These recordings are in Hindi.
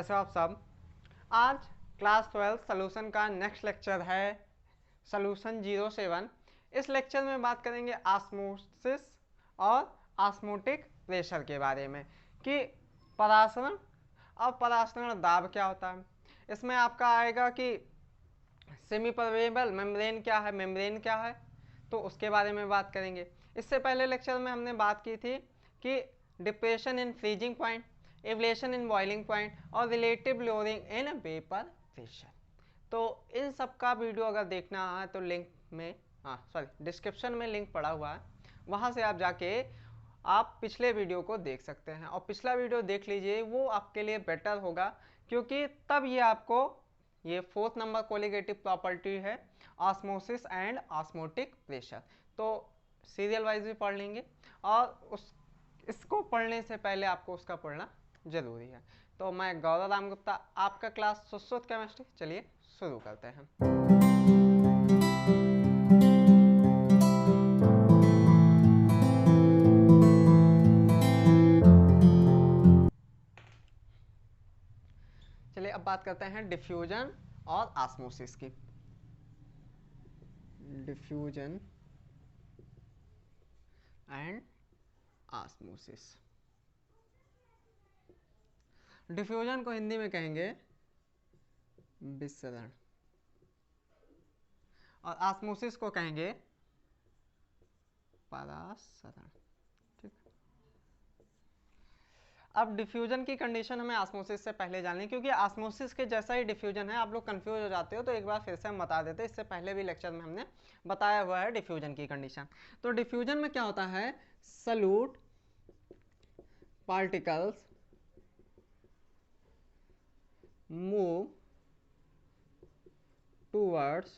कैसे हो आप सब। आज क्लास 12 सोल्यूशन का नेक्स्ट लेक्चर है सोल्यूशन 07। इस लेक्चर में बात करेंगे ऑस्मोसिस और ऑस्मोटिक प्रेशर के बारे में कि परासरण और परासरण दाब क्या होता है। इसमें आपका आएगा कि सेमी परमेबल मेम्ब्रेन क्या है, मेम्ब्रेन क्या है, तो उसके बारे में बात करेंगे। इससे पहले लेक्चर में हमने बात की थी कि depression in freezing point, elevation in boiling point और relative lowering in vapour pressure. तो इन सब का वीडियो अगर देखना है तो लिंक में डिस्क्रिप्शन में लिंक पड़ा हुआ है, वहाँ से आप जाके आप पिछले वीडियो को देख सकते हैं और पिछला वीडियो देख लीजिए, वो आपके लिए बेटर होगा क्योंकि तब ये आपको ये 4th नंबर कोलिगेटिव प्रॉपर्टी है ऑस्मोसिस एंड ऑस्मोटिक प्रेशर, तो सीरियल वाइज भी पढ़ लेंगे और इसको पढ़ने से पहले आपको उसका पढ़ना जरूरी है। तो मैं गौरव राम गुप्ता, आपका क्लास सुश्रुत केमिस्ट्री, चलिए शुरू करते हैं। चलिए अब बात करते हैं डिफ्यूजन और ऑस्मोसिस की। Diffusion and osmosis. डिफ्यूजन को हिंदी में कहेंगे विसरण और ऑस्मोसिस को कहेंगे परासरण। ठीक। अब डिफ्यूजन की कंडीशन हमें ऑस्मोसिस से पहले जाननी है क्योंकि ऑस्मोसिस के जैसा ही डिफ्यूजन है, आप लोग कंफ्यूज हो जाते हो, तो एक बार फिर से हम बता देते हैं। इससे पहले भी लेक्चर में हमने बताया हुआ है डिफ्यूजन की कंडीशन। तो डिफ्यूजन में क्या होता है, solute particles move towards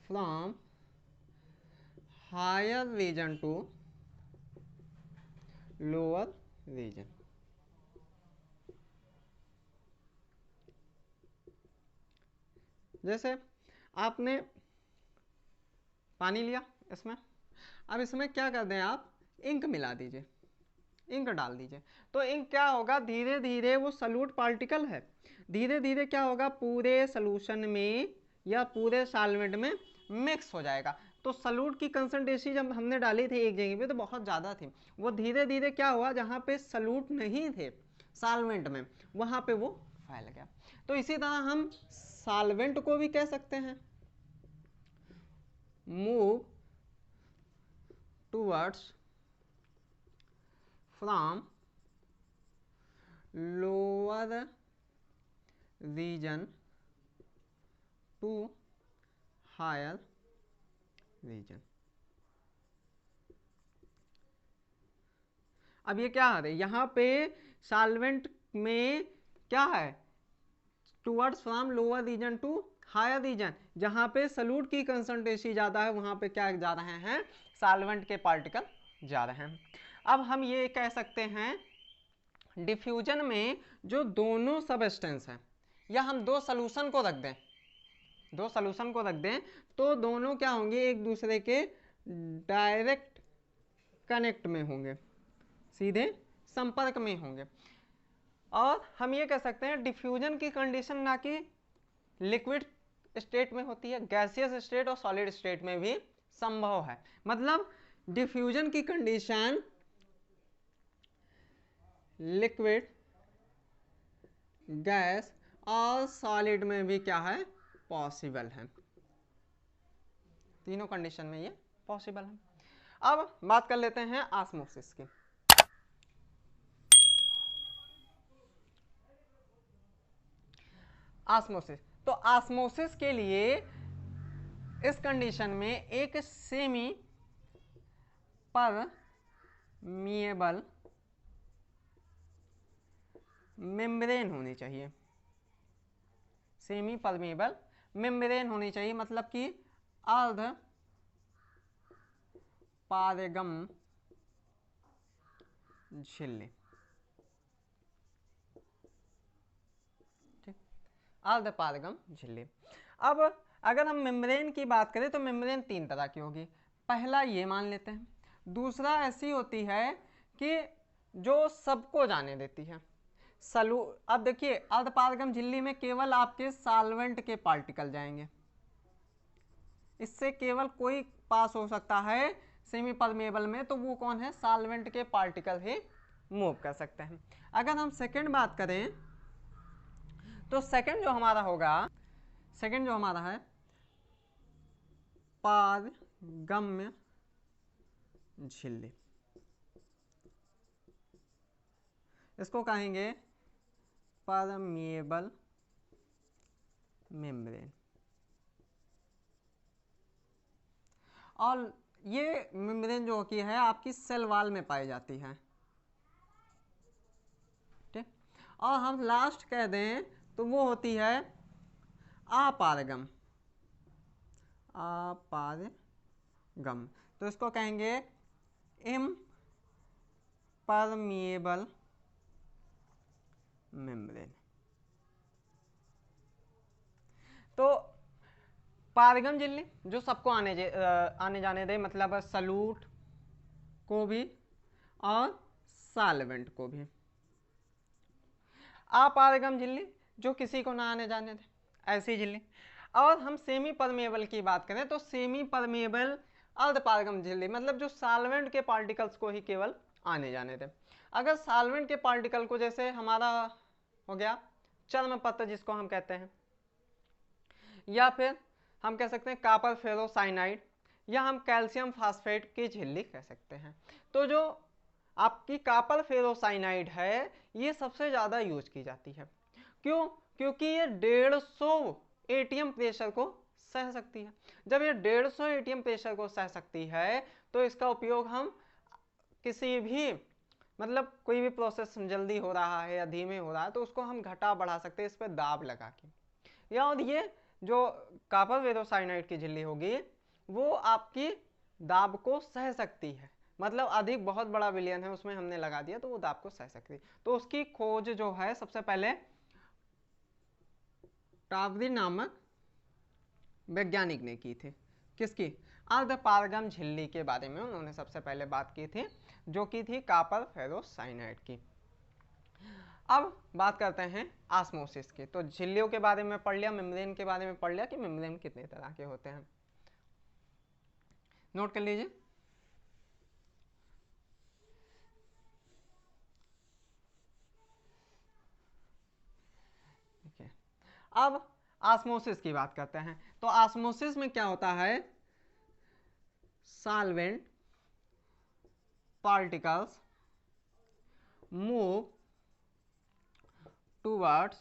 from higher region to lower region. जैसे आपने पानी लिया, इसमें अब इसमें क्या कर दें, आप इंक मिला दीजिए, इंक डाल दीजिए, तो इंक क्या होगा, धीरे धीरे वो सॉल्यूट पार्टिकल है, धीरे धीरे क्या होगा, पूरे सॉल्यूशन में या पूरे सॉल्वेंट में मिक्स हो जाएगा। तो सॉल्यूट की कंसंट्रेशन जब हमने डाली थी एक जगह पे तो बहुत ज़्यादा थी, वो धीरे धीरे क्या हुआ, जहाँ पे सॉल्यूट नहीं थे सॉल्वेंट में, वहाँ पे वो फैल गया। तो इसी तरह हम सॉल्वेंट को भी कह सकते हैं move towards from lower region to higher region. अब ये क्या है, यहाँ पे सॉल्वेंट में क्या है, towards from lower region to higher region, जहाँ पे सॉल्यूट की कंसंट्रेशन ज़्यादा है वहाँ पे क्या जा रहे हैं, सॉल्वेंट के पार्टिकल जा रहे हैं। अब हम ये कह सकते हैं डिफ्यूजन में जो दोनों सबस्टेंस हैं, या हम दो सॉल्यूशन को रख दें, दो सॉल्यूशन को रख दें तो दोनों क्या होंगे, एक दूसरे के डायरेक्ट कनेक्ट में होंगे, सीधे संपर्क में होंगे। और हम ये कह सकते हैं डिफ्यूजन की कंडीशन ना कि लिक्विड स्टेट में होती है, गैसियस स्टेट और सॉलिड स्टेट में भी संभव है। मतलब डिफ्यूजन की कंडीशन लिक्विड, गैस और सॉलिड में भी क्या है, पॉसिबल है। तीनों कंडीशन में ये पॉसिबल है। अब बात कर लेते हैं ऑस्मोसिस की। ऑस्मोसिस, तो ऑस्मोसिस के लिए इस कंडीशन में एक सेमी परमिएबल मेम्ब्रेन होनी चाहिए, सेमी परमिएबल मेम्ब्रेन होनी चाहिए, मतलब कि अर्ध पारगम झिल्ली, अर्ध पारगम झिल्ली। अब अगर हम मेम्ब्रेन की बात करें तो मेम्ब्रेन तीन तरह की होगी। पहला ये मान लेते हैं, दूसरा ऐसी होती है कि जो सबको जाने देती है, सलू अब देखिए अर्धपारगम झिल्ली में केवल आपके सॉल्वेंट के पार्टिकल जाएंगे, इससे केवल कोई पास हो सकता है सेमी परमेबल में, तो वो कौन है, सॉल्वेंट के पार्टिकल ही मूव कर सकते हैं। अगर हम सेकंड बात करें तो सेकंड जो हमारा होगा, सेकंड जो हमारा है पारगम्य झिल्ली, इसको कहेंगे परमिएबल मेम्ब्रेन। और ये मेम्ब्रेन जो होती है आपकी सेल वॉल में पाई जाती है, ठीक। और हम लास्ट कह दें तो वो होती है अपारगम, अपारगम, तो इसको कहेंगे इम्परमिएबल मेम्ब्रेन। तो पारगम झिल्ली जो सबको आने जाने दे, मतलब सलूट को भी और सॉल्वेंट को भी। अपारगम झिल्ली जो किसी को ना आने जाने दे, ऐसी झिल्ली। और हम सेमी परमेबल की बात करें तो सेमी परमेबल अर्धपारगम झिल्ली, मतलब जो सॉल्वेंट के पार्टिकल्स को ही केवल आने जाने दे। अगर सॉल्वेंट के पार्टिकल को, जैसे हमारा हो गया चर्म पत्र जिसको हम कहते हैं, या फिर हम कह सकते हैं कॉपर फेरोसाइनाइड, या हम कैल्शियम फास्फेट की झिल्ली कह सकते हैं। तो जो आपकी कॉपर फेरोसाइनाइड है ये सबसे ज़्यादा यूज की जाती है। क्यों? क्योंकि ये 150 एटीएम प्रेशर को सह सकती है। जब ये 150 एटीएम प्रेशर को सह सकती है तो इसका उपयोग हम किसी भी, मतलब कोई भी प्रोसेस जल्दी हो रहा है या धीमे हो रहा है तो उसको हम घटा बढ़ा सकते हैं इस पर दाब लगा के। या और ये जो कॉपर फेरोसाइनाइड की झिल्ली होगी वो आपकी दाब को सह सकती है, मतलब अधिक बहुत बड़ा विलयन है उसमें हमने लगा दिया तो वो दाब को सह सकती है। तो उसकी खोज जो है सबसे पहले टावरी नामक वैज्ञानिक ने की थी। किसकी? अर्धपारगम झिल्ली के बारे में उन्होंने सबसे पहले बात की थी, जो की थी कॉपर फेरोसाइनाइड की। अब बात करते हैं ऑस्मोसिस की। तो झिल्लियों के बारे में पढ़ लिया, मेम्ब्रेन के बारे में पढ़ लिया कि मेम्ब्रेन कितने तरह के होते हैं, नोट कर लीजिए। ठीक है, अब ऑस्मोसिस की बात करते हैं। तो ऑस्मोसिस में क्या होता है, solvent particles move towards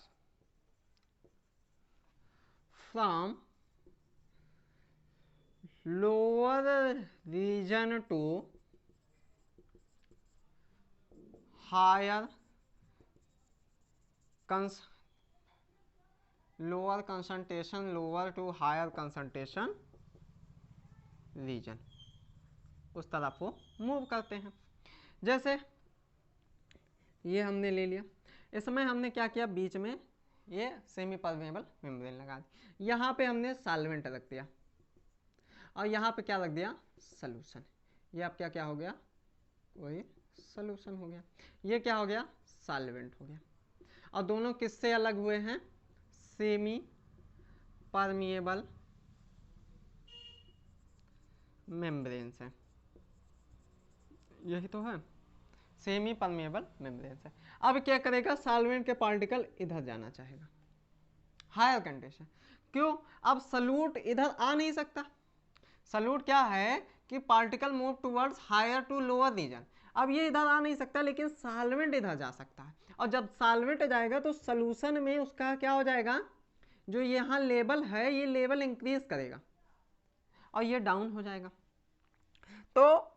from lower region to higher lower concentration region, उस तरफ वो मूव करते हैं। जैसे ये हमने ले लिया, इसमें हमने क्या किया, बीच में ये सेमी परमेबल मेम्ब्रेन लगा दी, यहाँ पे हमने सॉल्वेंट रख दिया और यहाँ पे क्या रख दिया, सॉल्यूशन। ये अब क्या क्या हो गया, वही सॉल्यूशन हो गया। ये क्या हो गया, सॉल्वेंट हो गया। और दोनों किससे अलग हुए हैं, सेमी परमिएबल मेम्ब्रेन से। यही तो है, सेमी परमिएबल मेम्ब्रेन से। अब क्या करेगा, सॉल्वेंट के पार्टिकल इधर जाना चाहेगा, हायर कंडीशन। क्यों? अब सल्यूट इधर आ नहीं सकता। सल्यूट क्या है कि particle move towards higher to lower region. अब ये इधर आ नहीं सकता, लेकिन सॉल्वेंट इधर जा सकता है। और जब सॉल्वेंट जाएगा तो सॉल्यूशन में उसका क्या हो जाएगा, जो यहाँ लेवल है ये लेवल इंक्रीज करेगा और ये डाउन हो जाएगा। तो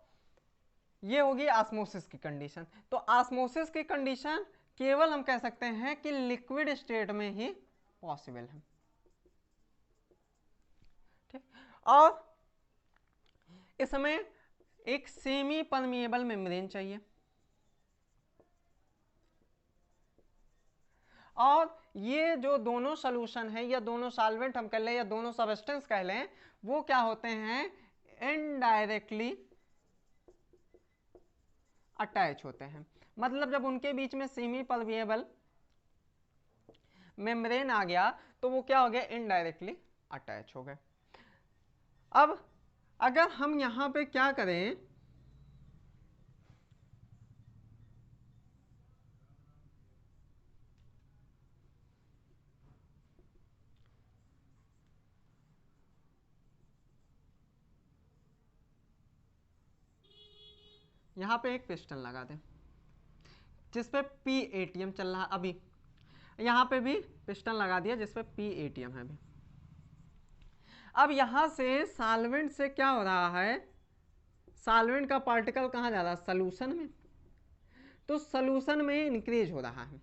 ये होगी ऑस्मोसिस की कंडीशन। तो ऑस्मोसिस की कंडीशन केवल हम कह सकते हैं कि लिक्विड स्टेट में ही पॉसिबल है, ठीक। और इसमें एक सेमी परमिएबल मेम्ब्रेन चाहिए, और ये जो दोनों सॉल्यूशन है या दोनों सॉल्वेंट हम कह लें या दोनों सब्सटेंस कह लें, वो क्या होते हैं, इनडायरेक्टली अटैच होते हैं। मतलब जब उनके बीच में सेमी परमिएबल मेम्ब्रेन आ गया तो वो क्या हो गया, इनडायरेक्टली अटैच हो गए। अब अगर हम यहां पे क्या करें, यहां पे एक पिस्टन लगा दें जिसपे PATM चल रहा है, अभी यहां पे भी पिस्टन लगा दिया जिसपे PATM है अभी। अब यहां से सॉल्वेंट से क्या हो रहा है, सॉल्वेंट का पार्टिकल कहां जा रहा है, सॉल्यूशन में, तो सॉल्यूशन में इंक्रीज हो रहा है।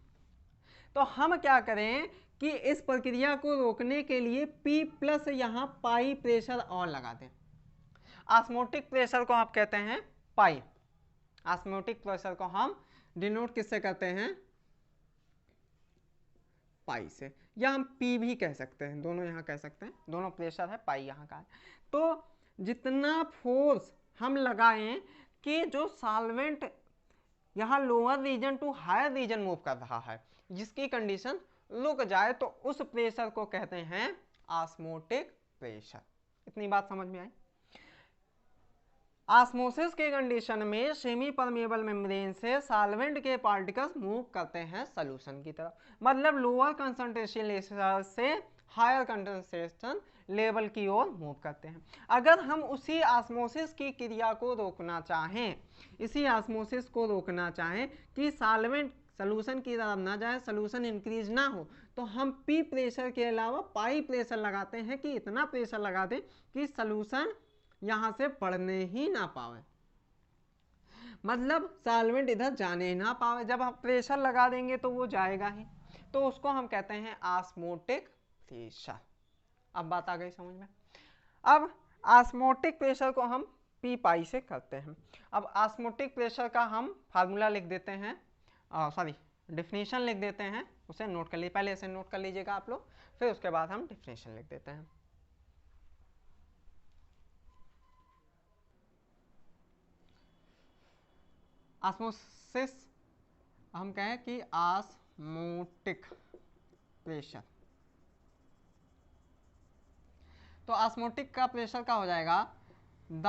तो हम क्या करें कि इस प्रक्रिया को रोकने के लिए P+ यहां पाई प्रेशर और लगा दें। ऑस्मोटिक प्रेशर को आप कहते हैं पाई। ऑस्मोटिक प्रेशर को हम डिनोट किससे करते हैं, पाई से, या हम P भी कह सकते हैं, दोनों यहाँ कह सकते हैं, दोनों प्रेशर है, पाई यहाँ का है। तो जितना फोर्स हम लगाएं कि जो सॉल्वेंट यहाँ lower region to higher region move कर रहा है, जिसकी कंडीशन रुक जाए, तो उस प्रेशर को कहते हैं ऑस्मोटिक प्रेशर। इतनी बात समझ में आई। ऑस्मोसिस के कंडीशन में सेमी परमेबल मेम्ब्रेन से सॉल्वेंट के पार्टिकल्स मूव करते हैं सॉल्यूशन की तरफ, मतलब लोअर कंसंट्रेशन लेवल से हायर कंसंट्रेशन लेवल की ओर मूव करते हैं। अगर हम उसी ऑस्मोसिस की क्रिया को रोकना चाहें, इसी ऑस्मोसिस को रोकना चाहें कि सॉल्वेंट सॉल्यूशन की तरफ ना जाए, सॉल्यूशन इंक्रीज ना हो, तो हम P प्रेशर के अलावा पाई प्रेशर लगाते हैं कि इतना प्रेशर लगा दें कि सॉल्यूशन यहां से बढ़ने ही ना पावे, मतलब सॉल्वेंट इधर जाने ही ना पावे। जब हम प्रेशर लगा देंगे तो वो जाएगा ही, तो उसको हम कहते हैं ऑस्मोटिक प्रेशर। अब बात आ गई समझ में। अब ऑस्मोटिक प्रेशर को हम P पाई से करते हैं। अब ऑस्मोटिक प्रेशर का हम फार्मूला लिख देते हैं, सॉरी डिफिनीशन लिख देते हैं, उसे नोट कर लीजिए, पहले इसे नोट कर लीजिएगा आप लोग, फिर उसके बाद हम डिफिनीशन लिख देते हैं। ऑस्मोसिस हम कहें कि ऑस्मोटिक प्रेशर, तो ऑस्मोटिक का प्रेशर क्या हो जाएगा, the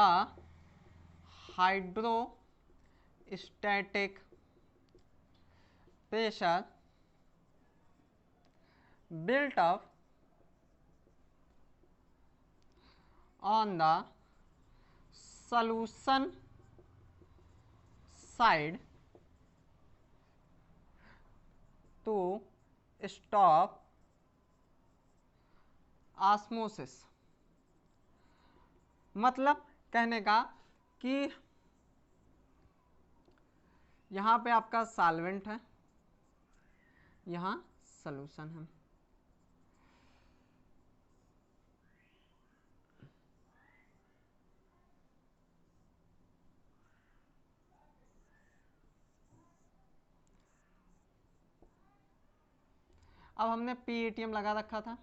hydrostatic pressure built up on the solution side to stop osmosis। मतलब कहने का कि यहां पे आपका सॉल्वेंट है, यहां सॉल्यूशन है, अब हमने PATM लगा रखा था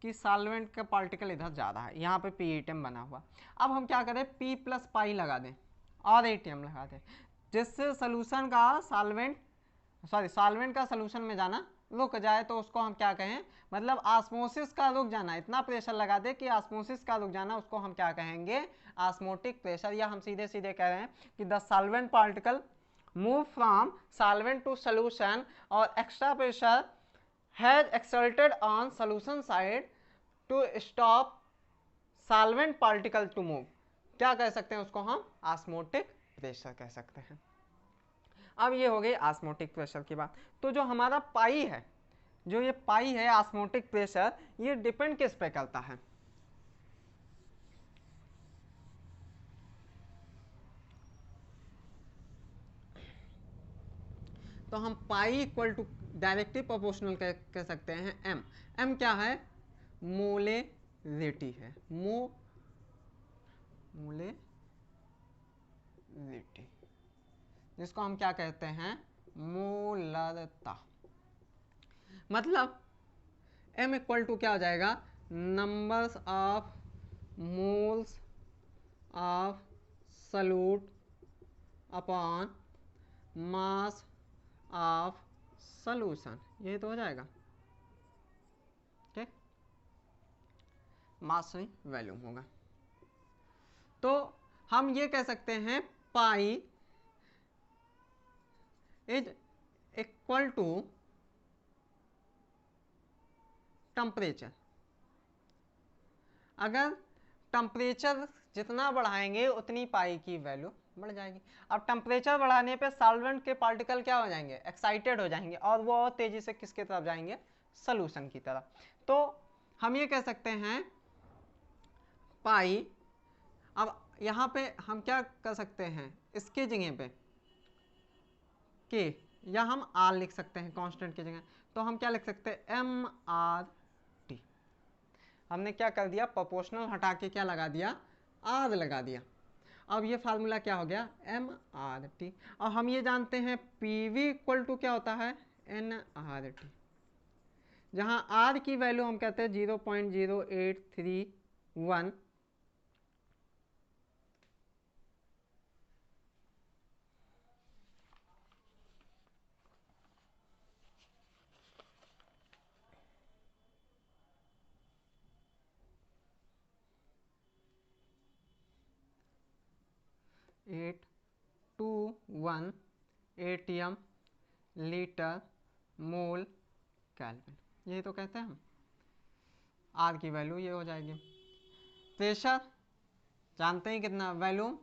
कि सॉल्वेंट का पार्टिकल इधर जा रहा है, यहाँ पे PATM बना हुआ। अब हम क्या करें, P+ पाई लगा दें और ATM लगा दें, जिससे सॉल्यूशन का सॉल्वेंट का सॉल्यूशन में जाना रुक जाए, तो उसको हम क्या कहें, मतलब ऑस्मोसिस का रुक जाना, इतना प्रेशर लगा दे कि ऑस्मोसिस का रुक जाना, उसको हम क्या कहेंगे, ऑस्मोटिक प्रेशर। या हम सीधे सीधे कह रहे हैं कि the solvent particle move from solvent to solution और extra pressure has exerted on solution side to stop solvent particle to move। क्या कह सकते हैं उसको हम, ऑस्मोटिक प्रेशर कह सकते हैं। अब ये हो गई ऑस्मोटिक प्रेशर की बात। तो जो हमारा पाई है, जो ये पाई है ऑस्मोटिक प्रेशर, ये डिपेंड किस पे करता है, तो हम pi equal to directly proportional कह सकते हैं M। M क्या है, मोलेरिटी है, मोलेरिटी, जिसको हम क्या कहते हैं, मोलरता। मतलब M इक्वल टू क्या हो जाएगा, numbers of moles of solute upon mass of solution, यही तो हो जाएगा। मास वॉल्यूम होगा। तो हम ये कह सकते हैं pi is equal to temperature. अगर टेम्परेचर जितना बढ़ाएंगे उतनी पाई की वैल्यू बढ़ जाएगी। अब टेम्परेचर बढ़ाने पे सॉल्वेंट के पार्टिकल क्या हो जाएंगे, एक्साइटेड हो जाएंगे, और वो और तेजी से किसके तरफ जाएंगे, सॉल्यूशन की तरफ। तो हम ये कह सकते हैं पाई, अब यहाँ पे हम क्या कर सकते हैं, इसके जगह पे के, या हम आर लिख सकते हैं कांस्टेंट की जगह। तो हम क्या लिख सकते हैं, एम आर टी। हमने क्या कर दिया, प्रोपोर्शनल हटा के क्या लगा दिया, आर लगा दिया। अब ये फार्मूला क्या हो गया, एम आर टी। और हम ये जानते हैं पी वी इक्वल टू क्या होता है, एन आर टी, जहाँ आर की वैल्यू हम कहते हैं 0.0831, ATM लीटर मोल केल्विन, यही तो कहते हैं हम। आर की वैल्यू ये हो जाएगी। प्रेशर जानते हैं कितना, वॉल्यूम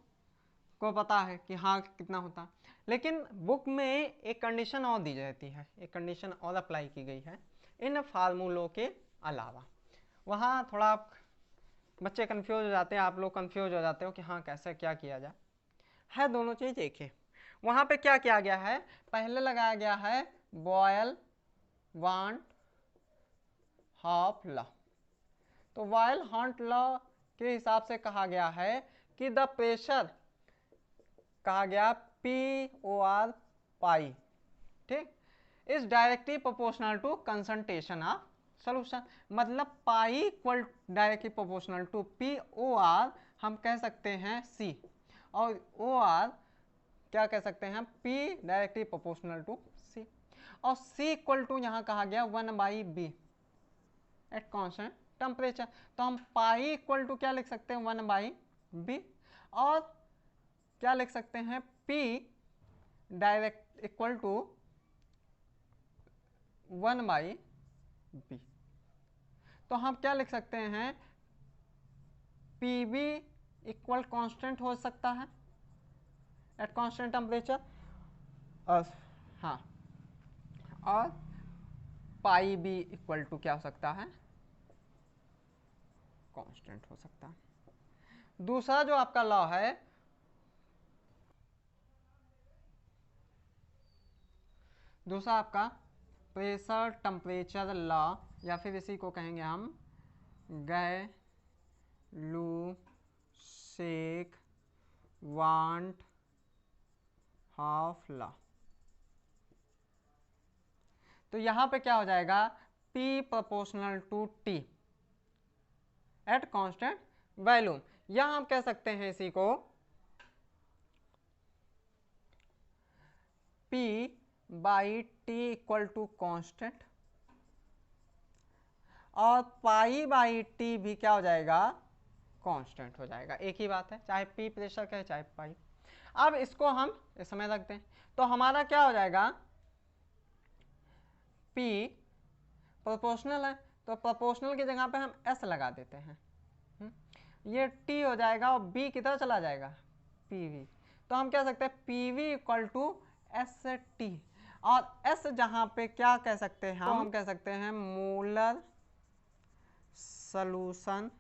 को पता है कि हाँ कितना होता है, लेकिन बुक में एक कंडीशन और दी जाती है, एक कंडीशन और अप्लाई की गई है इन फार्मूलों के अलावा। वहाँ थोड़ा बच्चे कंफ्यूज हो जाते हैं, आप लोग कंफ्यूज हो जाते हो कि हाँ कैसे क्या किया जाए। है दोनों चीज एक ही। वहाँ पे क्या किया गया है, पहले लगाया गया है बॉयल वांट हॉफ लॉ। तो बॉयल हॉन्ट लॉ के हिसाब से कहा गया है कि द प्रेशर कहा गया पी ओ आर पाई, ठीक, is directly proportional to concentration of solution. मतलब pi equal directly proportional to P O R, हम कह सकते हैं सी, और ओ आर क्या कह सकते हैं, पी डायरेक्टली प्रोपोर्शनल टू सी। और सी इक्वल टू यहाँ कहा गया 1/b एट कॉन्स्टेंट टेम्परेचर। तो हम पाई इक्वल टू क्या लिख सकते हैं, 1/b, और क्या लिख सकते हैं, P direct equal to 1/b। तो हम क्या लिख सकते हैं, PV इक्वल कांस्टेंट हो सकता है एट कांस्टेंट टेम्परेचर, और हाँ, और पाई बी इक्वल टू क्या हो सकता है, कांस्टेंट हो सकता है। दूसरा जो आपका लॉ है, दूसरा आपका प्रेशर टेम्परेचर लॉ, या फिर इसी को कहेंगे हम गैलुसेक वांट हाफ लॉ। तो यहां पे क्या हो जाएगा, P proportional to T at constant volume, या हम कह सकते हैं इसी को P by T equal to constant, और पाई बाई T भी क्या हो जाएगा, कांस्टेंट हो जाएगा। एक ही बात है, चाहे P प्रेशर का है चाहे पाई। अब इसको हम इस समय रखते हैं, तो हमारा क्या हो जाएगा, P प्रोपोर्शनल है तो प्रोपोर्शनल की जगह पे हम S लगा देते हैं, ये T हो जाएगा, और B किधर चला जाएगा, PV। तो हम कह सकते हैं PV इक्वल टू ST, और S जहां पे क्या कह सकते हैं, तो हम कह सकते हैं molar solution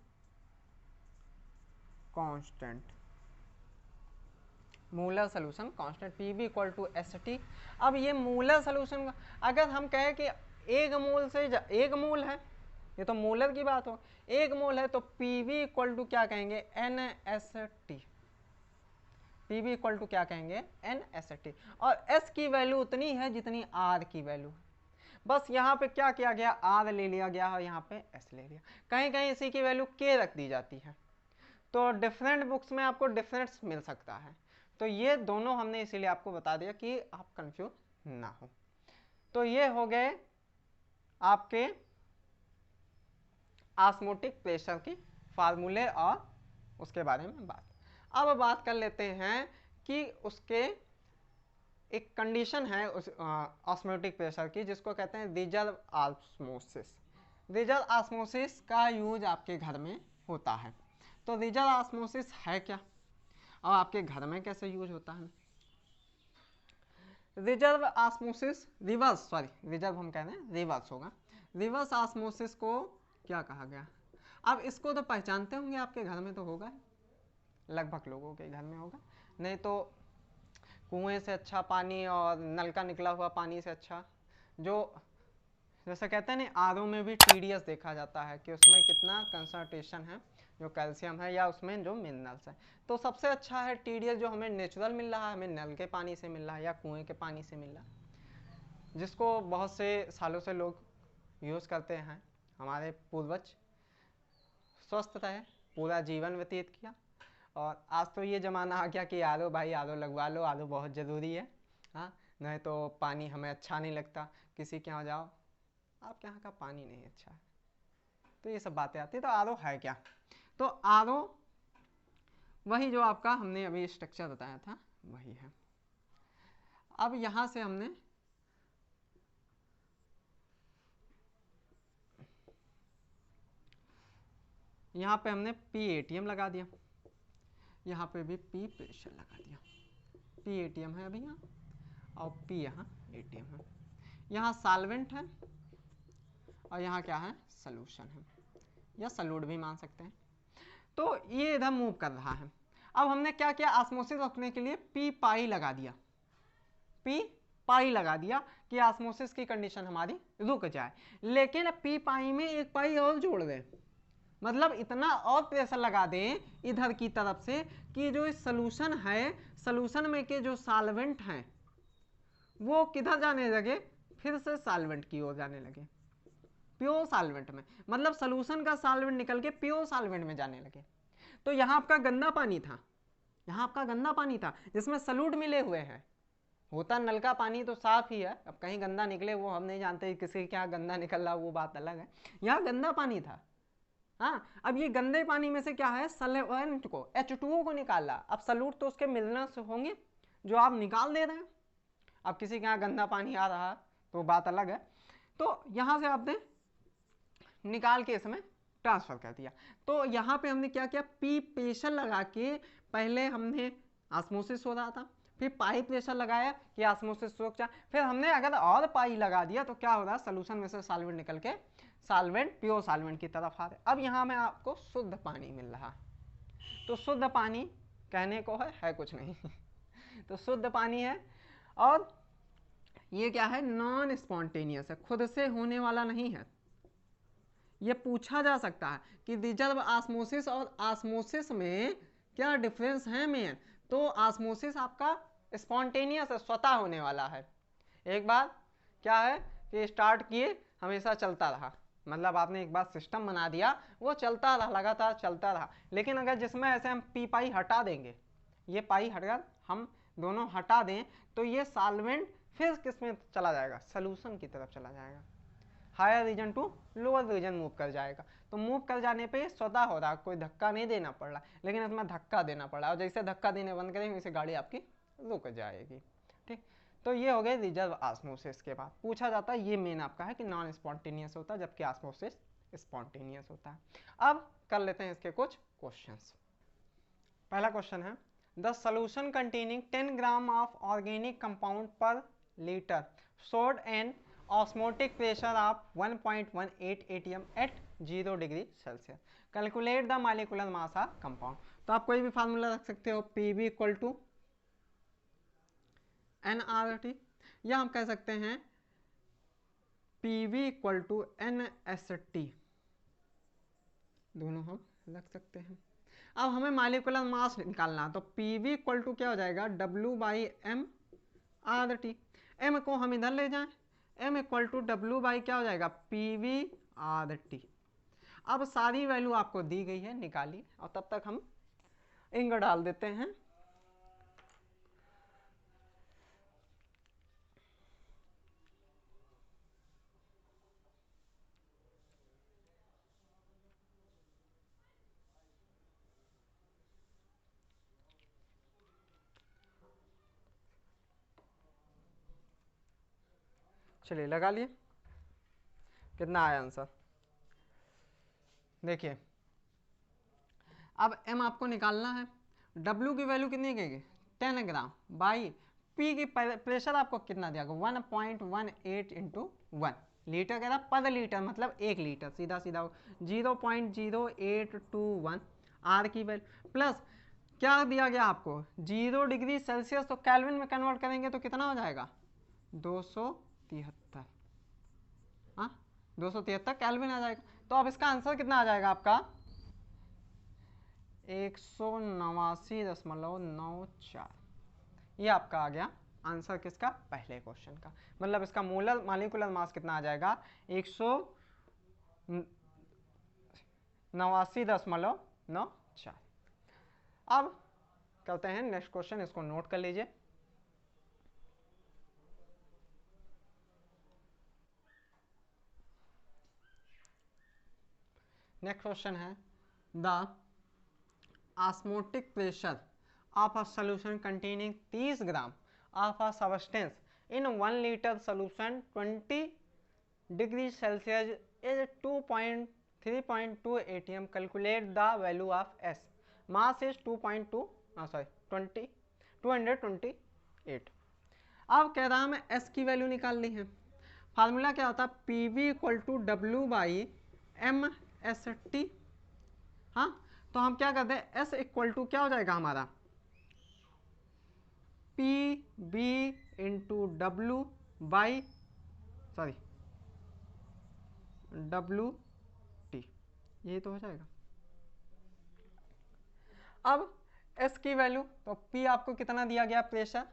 constant, molar solution constant PV equal to ST। अब ये मूलर सॉल्यूशन, अगर हम कहें कि एक मोल से एक मोल है, ये तो मोलर की बात हो, एक मोल है, तो PV इक्वल टू क्या कहेंगे, NST। PV इक्वल टू क्या कहेंगे, NST, और S की वैल्यू उतनी है जितनी R की वैल्यू है। बस यहाँ पे क्या किया गया, R ले लिया गया और यहाँ पे S ले लिया, कहीं कहीं इसी की वैल्यू K रख दी जाती है। तो डिफरेंट बुक्स में आपको डिफरेंस मिल सकता है। तो ये दोनों हमने इसीलिए आपको बता दिया कि आप कंफ्यूज ना हो। तो ये हो गए आपके ऑस्मोटिक प्रेशर की फार्मूले और उसके बारे में बात। अब बात कर लेते हैं कि उसके एक कंडीशन है उस ऑस्मोटिक प्रेशर की, जिसको कहते हैं रिजर्व ऑस्मोसिस। रिजर्व ऑस्मोसिस का यूज आपके घर में होता है। तो रिजर्व ऑस्मोसिस है क्या और आपके घर में कैसे यूज होता है? रिजर्व ऑस्मोसिस, रिजर्व हम कह रहे हैं, रिवर्स होगा। रिवर्स ऑस्मोसिस को क्या कहा गया? अब इसको तो पहचानते होंगे, आपके घर में तो होगा, लगभग लोगों के घर में होगा। नहीं तो कुएं से अच्छा पानी और नल का निकला हुआ पानी से अच्छा, जो जैसे कहते हैं ना, आरओ में भी टीडीएस देखा जाता है कि उसमें कितना कंसंट्रेशन है जो कैल्शियम है या उसमें जो मिनरल्स है। तो सबसे अच्छा है टीडीएस जो हमें नेचुरल मिल रहा है, हमें नल के पानी से मिल रहा है या कुएं के पानी से मिल रहा है, जिसको बहुत से सालों से लोग यूज़ करते हैं। हमारे पूर्वज स्वस्थ रहे, पूरा जीवन व्यतीत किया। और आज तो ये ज़माना आ गया कि आर ओ भाई आर ओ लगवा लो, आर ओ बहुत ज़रूरी है। हाँ, नहीं तो पानी हमें अच्छा नहीं लगता। किसी के यहाँ जाओ, आपके यहाँ का पानी नहीं अच्छा है, तो ये सब बातें आती है। तो आर ओ है क्या? तो आर ओ वही जो आपका हमने अभी स्ट्रक्चर बताया था वही है। अब यहाँ से हमने यहाँ पे हमने पी एटीएम लगा दिया, यहाँ पे भी पी प्रेशर लगा दिया। पी एटीएम है अभी यहाँ और पी यहाँ एटीएम है। यहाँ सॉल्वेंट है और यहाँ क्या है? सॉल्यूशन है, या सॉल्यूट भी मान सकते हैं। तो ये इधर मूव कर रहा है। अब हमने क्या किया? ऑस्मोसिस रोकने के लिए पी पाई लगा दिया, पी पाई लगा दिया कि ऑस्मोसिस की कंडीशन हमारी रुक जाए। लेकिन पी पाई में एक पाई और जोड़ दें, मतलब इतना और प्रेशर लगा दें इधर की तरफ से कि जो सॉल्यूशन है, सॉल्यूशन में के जो सॉल्वेंट हैं वो किधर जाने लगे? फिर से सॉल्वेंट की ओर जाने लगे, प्योर सॉल्वेंट में। मतलब सॉल्यूशन का सॉल्वेंट निकल के प्योर सॉल्वेंट में जाने लगे। तो यहाँ आपका गंदा पानी था, यहाँ आपका गंदा पानी था जिसमें सॉल्यूट मिले हुए हैं। होता नल का पानी तो साफ ही है, अब कहीं गंदा निकले वो हम नहीं जानते, किसी क्या गंदा निकल रहा वो बात अलग है। यहाँ गंदा पानी था। हाँ, अब ये गंदे पानी में से क्या है? सॉल्वेंट को, H2O को निकाला। अब सॉल्यूट तो उसके मिलना से होंगे जो आप निकाल दे रहे हैं। अब किसी के यहाँ गंदा पानी आ रहा है तो बात अलग है। तो यहाँ से आपने निकाल के इसमें ट्रांसफर कर दिया। तो यहाँ पे हमने क्या किया? पी प्रेशर लगा के पहले हमने ऑस्मोसिस हो रहा था, फिर पाई प्रेशर लगाया कि ऑस्मोसिस रुक जाए, फिर हमने अगर और पाई लगा दिया तो क्या हो रहा है? सोल्यूशन में से सॉल्वेंट निकल के सॉल्वेंट प्योर सॉल्वेंट की तरफ आ रहे। अब यहाँ में आपको शुद्ध पानी मिल रहा। तो शुद्ध पानी कहने को है कुछ नहीं तो शुद्ध पानी है। और ये क्या है? नॉन स्पॉन्टेनियस है, खुद से होने वाला नहीं है। ये पूछा जा सकता है कि रिजर्व ऑस्मोसिस और ऑस्मोसिस में क्या डिफरेंस है मेन? तो ऑस्मोसिस आपका स्पॉन्टेनियस है, स्वतः होने वाला है। एक बार क्या है कि स्टार्ट किए, हमेशा चलता रहा, मतलब आपने एक बार सिस्टम बना दिया, वो चलता रहा, लगातार चलता रहा। लेकिन अगर जिसमें ऐसे हम पी पाई हटा देंगे, ये पाई हटकर हम दोनों हटा दें, तो ये सॉल्वेंट फिर किस में चला जाएगा? सॉल्यूशन की तरफ चला जाएगा, higher region to lower region move कर जाएगा। तो मूव कर जाने पे स्वतः हो रहा, कोई धक्का नहीं देना पड़ रहा, लेकिन इसमें धक्का देना पड़ रहा है, और जैसे धक्का देने बंद करेंगे वैसे गाड़ी आपकी रुक जाएगी। ठीक, तो ये हो गए रिजर्व ऑस्मोसिस। के बाद पूछा जाता है, ये मेन आपका है कि नॉन स्पॉन्टेनियस होता है जबकि ऑस्मोसिस स्पॉन्टेनियस होता है। अब कर लेते हैं इसके कुछ क्वेश्चंस। पहला क्वेश्चन है, the solution containing 10 gram of organic compound per litre showed an osmotic pressure of 1.18 atm at 0 degree Celsius. Calculate the molecular mass of compound. तो आप कोई भी फार्मूला रख सकते हो, Pv इक्वल टू nRT, या हम कह सकते हैं Pv इक्वल टू nST, दोनों हम रख सकते हैं। अब हमें मॉलिक्यूलर मास निकालना, तो Pv इक्वल टू क्या हो जाएगा? W/m/RT। m को हम इधर ले जाएं, m equal to W by क्या हो जाएगा? PV/RT। अब सारी वैल्यू आपको दी गई है, निकालिए, और तब तक हम इंक डाल देते हैं। चलिए लगा लिए, कितना आया आंसर देखिए। अब m आपको निकालना है, w की वैल्यू कितनी कहेगी 10 ग्राम बाई p की प्रेशर आपको कितना दिया 1.18 इंटू 1 लीटर कह रहा पर लीटर मतलब 1 लीटर, सीधा सीधा 0.0821 r की वैल्यू प्लस क्या दिया गया आपको 0 डिग्री सेल्सियस, तो केल्विन में कन्वर्ट करेंगे तो कितना हो जाएगा 273, हाँ 273 केल्विन आ जाएगा। तो अब इसका आंसर कितना आ जाएगा आपका 189.94, ये आपका आ गया आंसर किसका पहले क्वेश्चन का। मतलब इसका मोलर मॉलिक्यूलर मास कितना आ जाएगा 189.94। अब करते हैं नेक्स्ट क्वेश्चन, इसको नोट कर लीजिए। नेक्स्ट क्वेश्चन है the osmotic pressure of a solution containing 30 gram of a substance in 1 liter solution 20 degrees Celsius is 3.2 atm. Calculate the value of S. Mass is 228। अब कह रहा हमें S की वैल्यू निकालनी है। फार्मूला क्या होता है PV equal to W by MST। हाँ तो हम क्या करते हैं S इक्वल टू क्या हो जाएगा हमारा PV into W by WT, यही तो हो जाएगा। अब S की वैल्यू तो P आपको कितना दिया गया प्रेशर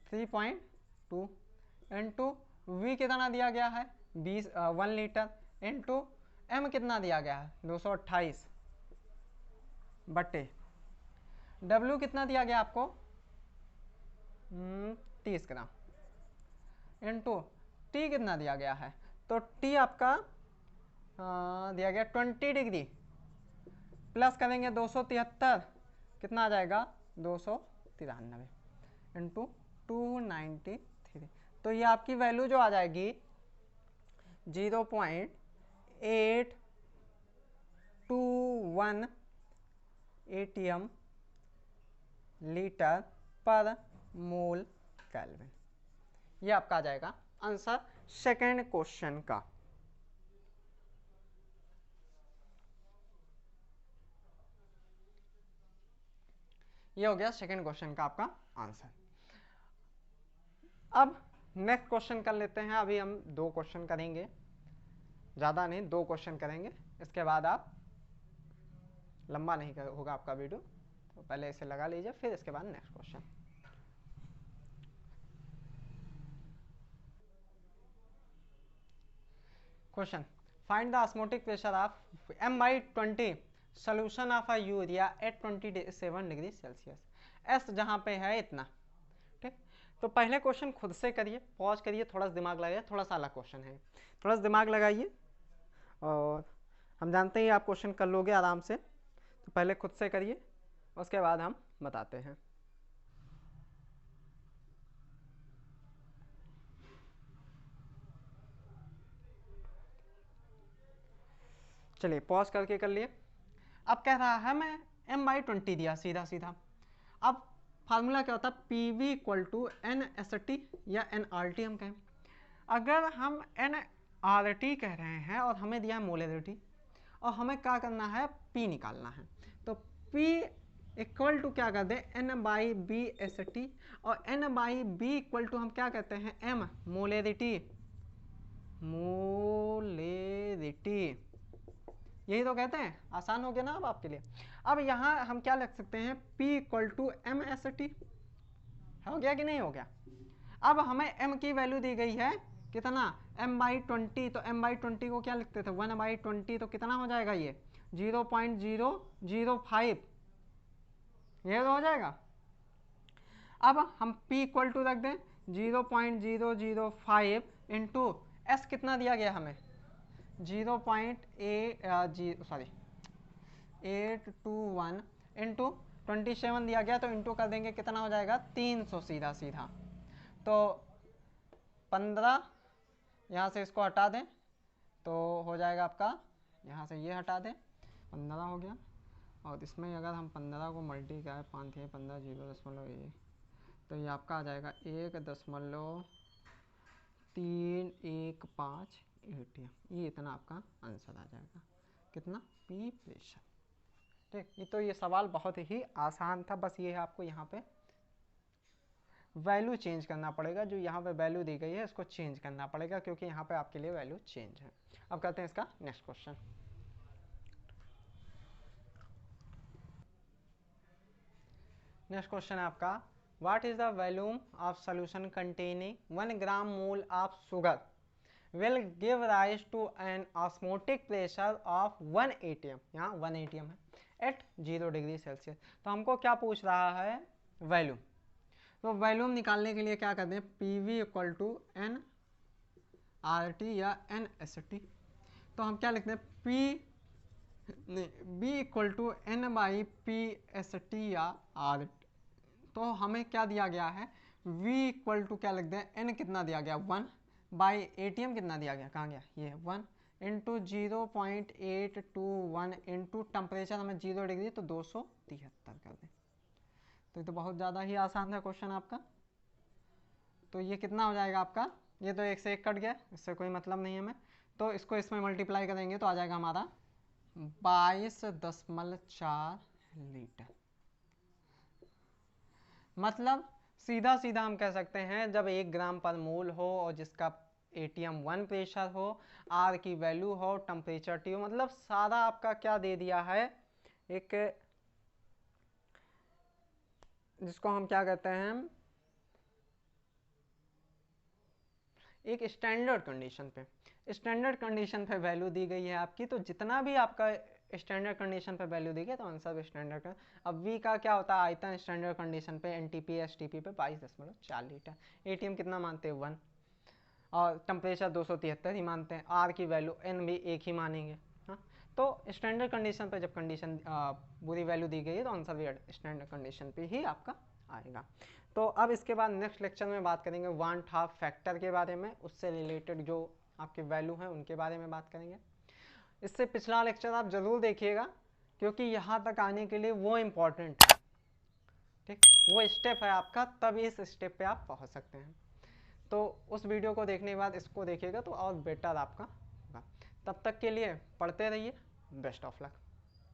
3.2 इंटू V कितना दिया गया है 1 लीटर इंटू M कितना दिया गया है 228 बटे W कितना दिया गया आपको 30 ग्राम इंटू T कितना दिया गया है, तो T आपका दिया गया 20 डिग्री प्लस करेंगे 273 कितना आ जाएगा 293 इंटू 293, तो ये आपकी वैल्यू जो आ जाएगी 0.821 एटीएम लीटर पर मोल केल्विन। ये आपका आ जाएगा आंसर सेकेंड क्वेश्चन का। ये हो गया सेकेंड क्वेश्चन का आपका आंसर। अब नेक्स्ट क्वेश्चन कर लेते हैं। अभी हम 2 क्वेश्चन करेंगे, ज़्यादा नहीं 2 क्वेश्चन करेंगे, इसके बाद आप लंबा नहीं होगा आपका वीडियो, तो पहले इसे लगा लीजिए फिर इसके बाद next question. Question find the osmotic pressure of M/20 solution of a urea at 27 degree Celsius. S जहाँ पे है इतना, ठीक। तो पहले क्वेश्चन खुद से करिए, पॉज करिए, थोड़ा सा दिमाग लगाइए, थोड़ा सा अलग क्वेश्चन है, थोड़ा सा दिमाग लगाइए और हम जानते हैं आप क्वेश्चन कर लोगे आराम से, तो पहले खुद से करिए उसके बाद हम बताते हैं। चलिए पॉज करके कर लिए। अब कह रहा है मैं M/20 दिया सीधा सीधा। अब फार्मूला क्या होता है PV इक्वल टू NST या NRT हम कहें। अगर हम NRT कह रहे हैं और हमें दिया है मोलरिटी और हमें क्या करना है P निकालना है, तो P इक्वल टू क्या कर दें N/BST और N/B इक्वल टू हम क्या कहते हैं M मोलरिटी, यही तो कहते हैं। आसान हो गया ना अब आपके लिए। अब यहाँ हम क्या लिख सकते हैं P इक्वल टू MST, हो गया कि नहीं हो गया। अब हमें M की वैल्यू दी गई है कितना M/20, तो M/20 को क्या लिखते थे 1/20, तो कितना हो जाएगा ये 0.005, ये तो हो जाएगा। अब हम P इक्वल टू रख दें 0.005 इंटू S कितना दिया गया हमें 821 इंटू 27 दिया गया, तो इंटू कर देंगे कितना हो जाएगा 300 सीधा सीधा, तो 15, यहाँ से इसको हटा दें तो हो जाएगा आपका, यहाँ से ये हटा दें, 15 हो गया। और इसमें अगर हम 15 को मल्टीप्लाई 5 है 15 0.1 तो ये आपका आ जाएगा 1.315 ATM। ये इतना आपका आंसर आ जाएगा, कितना, पी प्रेशर। ठीक, ये तो ये सवाल बहुत ही आसान था, बस ये है आपको यहाँ पे वैल्यू चेंज करना पड़ेगा, जो यहाँ पे वैल्यू दी गई है इसको चेंज करना पड़ेगा, क्योंकि यहाँ पे आपके लिए वैल्यू चेंज है। अब करते हैं इसका नेक्स्ट क्वेश्चन। नेक्स्ट क्वेश्चन है आपका, what is the volume of solution containing 1 gram mole of sugar will give rise to an osmotic pressure of 1 atm, यहाँ 1 atm है, at 0 डिग्री सेल्सियस। तो हमको क्या पूछ रहा है, वैल्यूम। तो वैल्यूम निकालने के लिए क्या करते हैं, PV equal to N R T या एन एस टी। तो हम क्या लिखते हैं, B equal to N by P S T या आर। तो हमें क्या दिया गया है, V इक्वल टू क्या लिखते हैं, N कितना दिया गया 1 बाई ATM कितना दिया गया, कहाँ गया, ये 1 इंटू 0.821 इंटू टेम्परेचर हमें 0 डिग्री तो 273 कर दें। तो ये तो बहुत ज़्यादा ही आसान है क्वेश्चन आपका। तो ये कितना हो जाएगा आपका, ये तो 1 से 1 कट गया, इससे कोई मतलब नहीं है हमें, तो इसको इसमें मल्टीप्लाई करेंगे तो आ जाएगा हमारा 22.4 लीटर। मतलब सीधा सीधा हम कह सकते हैं, जब 1 ग्राम पर मोल हो और जिसका ATM 1 प्रेशर हो, R की वैल्यू हो, टेम्परेचर T हो, मतलब सारा आपका क्या दे दिया है, एक जिसको हम क्या कहते हैं, एक स्टैंडर्ड कंडीशन पे वैल्यू दी गई है आपकी। तो जितना भी आपका स्टैंडर्ड कंडीशन पे वैल्यू दी गई तो आंसर भी स्टैंडर्ड का। अब V का क्या होता है, आयतन स्टैंडर्ड कंडीशन पे NTP STP पे 22.4 लीटर, ATM कितना मानते हैं 1 और टेम्परेचर 273 ही मानते हैं, R की वैल्यू N भी एक ही मानेंगे। हाँ, तो स्टैंडर्ड कंडीशन पे जब कंडीशन पूरी वैल्यू दी गई है तो आंसर भी स्टैंडर्ड कंडीशन पे ही आपका आएगा। तो अब इसके बाद नेक्स्ट लेक्चर में बात करेंगे वांट हाफ फैक्टर के बारे में, उससे रिलेटेड जो आपके वैल्यू हैं उनके बारे में बात करेंगे। इससे पिछला लेक्चर आप जरूर देखिएगा, क्योंकि यहाँ तक आने के लिए वो इम्पोर्टेंट है। ठीक, वो स्टेप है आपका, तब इस स्टेप पे आप पहुँच सकते हैं। तो उस वीडियो को देखने के बाद इसको देखिएगा तो और बेटर आपका होगा। तब तक के लिए पढ़ते रहिए, बेस्ट ऑफ लक।